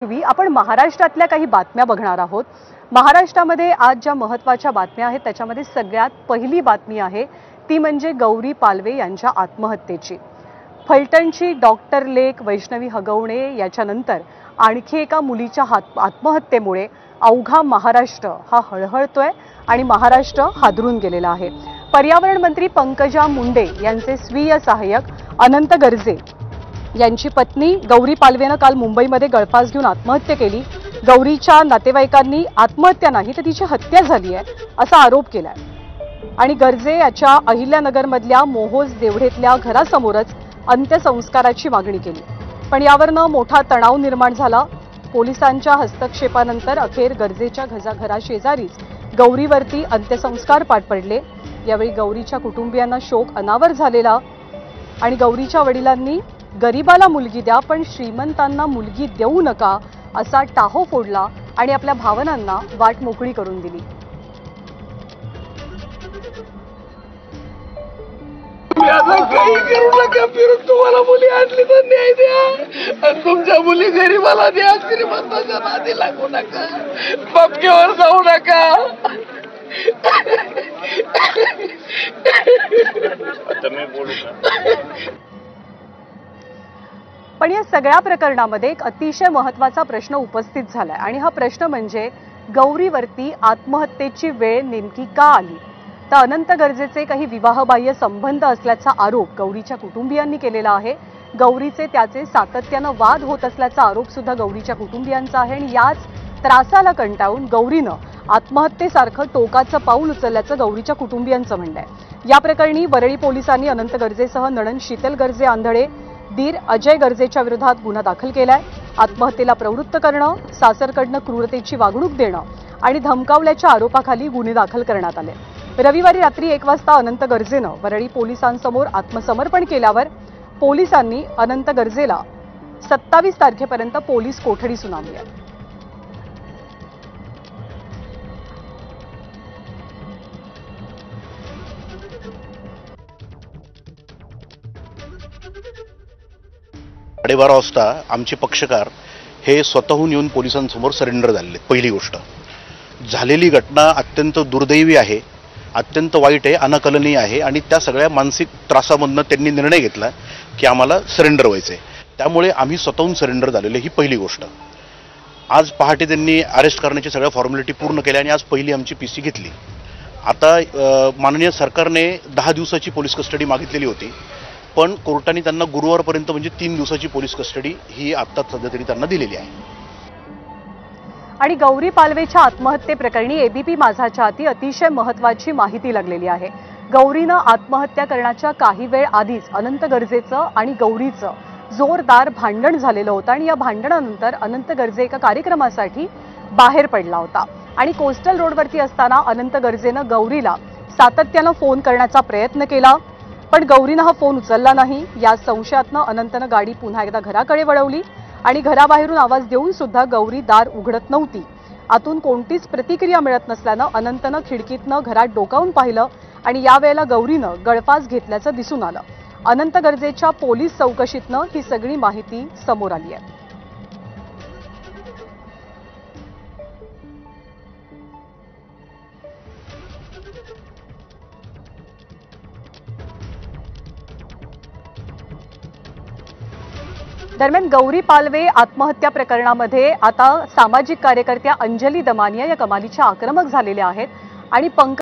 पूर्वी आपण महाराष्ट्रातल्या काही बातम्या बघणार आहोत। महाराष्ट्रामध्ये आज ज्या महत्त्वाच्या बातम्या आहेत त्याच्यामध्ये सगळ्यात पहिली बातमी आहे ती म्हणजे गौरी पालवे यांच्या आत्महत्येची। फलटणची डॉक्टर लेक वैष्णवी हगवणे याच्यानंतर आणखी एका मुलीच्या आत्महत्येमुळे अवघा महाराष्ट्र हा हळहळतोय आणि महाराष्ट्र हादरून गेलेला आहे। पर्यावरण मंत्री पंकजा मुंडे यांचे स्वीय सहाय्यक अनंत गर्जे यांची पत्नी गौरी पालवेने काल मुंबईमध्ये गळफास घेऊन आत्महत्या केली। गौरीच्या नातेवाईकांनी आत्महत्या नाही तर तिची हत्या झाली आहे असा आरोप केलाय आणि गर्जे याच्या अहिल्यानगरमधल्या मोहोज देवढेतल्या घरासमोरच अंत्यसंस्काराची मागणी केली। पण यावरनं मोठा तणाव निर्माण झाला। पोलिसांच्या हस्तक्षेपानंतर अखेर गर्जेच्या घराशेजारीच गौरीवरती अंत्यसंस्कार पार पडले। यावेळी गौरीच्या कुटुंबियांना शोक अनावर झालेला आणि गौरीच्या वडिलांनी गरीबाला मुलगी द्या पण श्रीमंतांना मुलगी देऊ नका असा टाहो फोडला आणि आपल्या भावनांना वाट मोकळी करून दिली। काही करू नका, फिरून तुम्हाला मुली आणली तर न्याय द्या आणि तुमच्या मुली गरीबाला द्या, श्रीमंताच्या नादी लागू नका, पपकेवर जाऊ नका। आता मी बोलू का? पण या सगळ्या प्रकरणामध्ये एक अतिशय महत्त्वाचा प्रश्न उपस्थित झालाय आणि हा प्रश्न म्हणजे गौरीवरती आत्महत्येची वेळ नेमकी का आली। तर अनंत गर्जेचे काही विवाहबाह्य संबंध असल्याचा आरोप गौरीच्या कुटुंबियांनी केलेला आहे। गौरीचे त्याचे सातत्यानं वाद होत असल्याचा आरोप सुद्धा गौरीच्या कुटुंबियांचा आहे आणि याच त्रासाला कंटाळून गौरीनं आत्महत्येसारखं टोकाचं पाऊल उचलल्याचं गौरीच्या कुटुंबियांचं म्हणणं आहे। या प्रकरणी वरळी पोलिसांनी अनंत गर्जेसह नणंद शीतल गर्जे आंधळे दीर अजय गर्जेच्या विरोधात गुन्हा दाखल केलाय। आत्महत्येला प्रवृत्त करणं, सासरकडनं क्रूरतेची वागणूक देणं आणि धमकावल्याच्या आरोपाखाली गुन्हे दाखल करण्यात आले। रविवारी रात्री 1 वाजता अनंत गर्जेनं वरळी पोलिसांसमोर आत्मसमर्पण केल्यावर पोलिसांनी अनंत गर्जेला 27 तारखेपर्यंत पोलीस कोठडी सुनावली आहे। साडेबारा वाजता आमचे पक्षकार हे स्वतःहून येऊन पोलिसांसमोर सरेंडर झालेले। पहिली गोष्ट, झालेली घटना अत्यंत दुर्दैवी आहे, अत्यंत वाईट आहे, अनाकलनीय आहे आणि त्या सगळ्या मानसिक त्रासामधनं त्यांनी निर्णय घेतला की आम्हाला सरेंडर व्हायचं आहे। त्यामुळे आम्ही स्वतःहून सरेंडर झालेले, ही पहिली गोष्ट। आज पहाटे त्यांनी अरेस्ट करण्याची सगळ्या फॉर्मॅलिटी पूर्ण केल्या आणि आज पहिली आमची पीसी घेतली। आता माननीय सरकारने 10 दिवसाची पोलीस कस्टडी मागितलेली होती, पण कोर्टाने त्यांना गुरुवारपर्यंत म्हणजे 3 दिवसाची पोलीस कस्टडी ही आता सध्या तरी त्यांना दिलेली आहे। आणि गौरी पालवेच्या आत्महत्येप्रकरणी एबीपी माझाच्या हाती अतिशय महत्त्वाची माहिती लागलेली आहे। गौरीनं आत्महत्या करण्याच्या काही वेळ आधीच अनंत गर्जेचं आणि गौरीचं जोरदार भांडण झालेलं होतं आणि या भांडणानंतर अनंत गर्जे एका कार्यक्रमासाठी बाहेर पडला होता आणि कोस्टल रोडवरती असताना अनंत गर्जेनं गौरीला सातत्यानं फोन करण्याचा प्रयत्न केला, पण गौरीनं हा फोन उचलला नाही। या संशयातनं अनंतनं गाडी पुन्हा एकदा घराकडे वळवली आणि घराबाहेरून आवाज देऊन सुद्धा गौरी दार उघडत नव्हती। आतून कोणतीच प्रतिक्रिया मिळत नसल्यानं अनंतनं खिडकीतनं घरात डोकावून पाहिलं आणि यावेळेला गौरीनं गळफास घेतल्याचं दिसून आलं। अनंत गर्जेच्या पोलीस चौकशीतनं ही सगळी माहिती समोर आली आहे। दरम्यान गौरी पालवे आत्महत्या प्रकरणामध्ये आता सामाजिक कार्यकर्त्या अंजली दमानिया या कमालीच्या आक्रमक झालेल्या आहेत आणि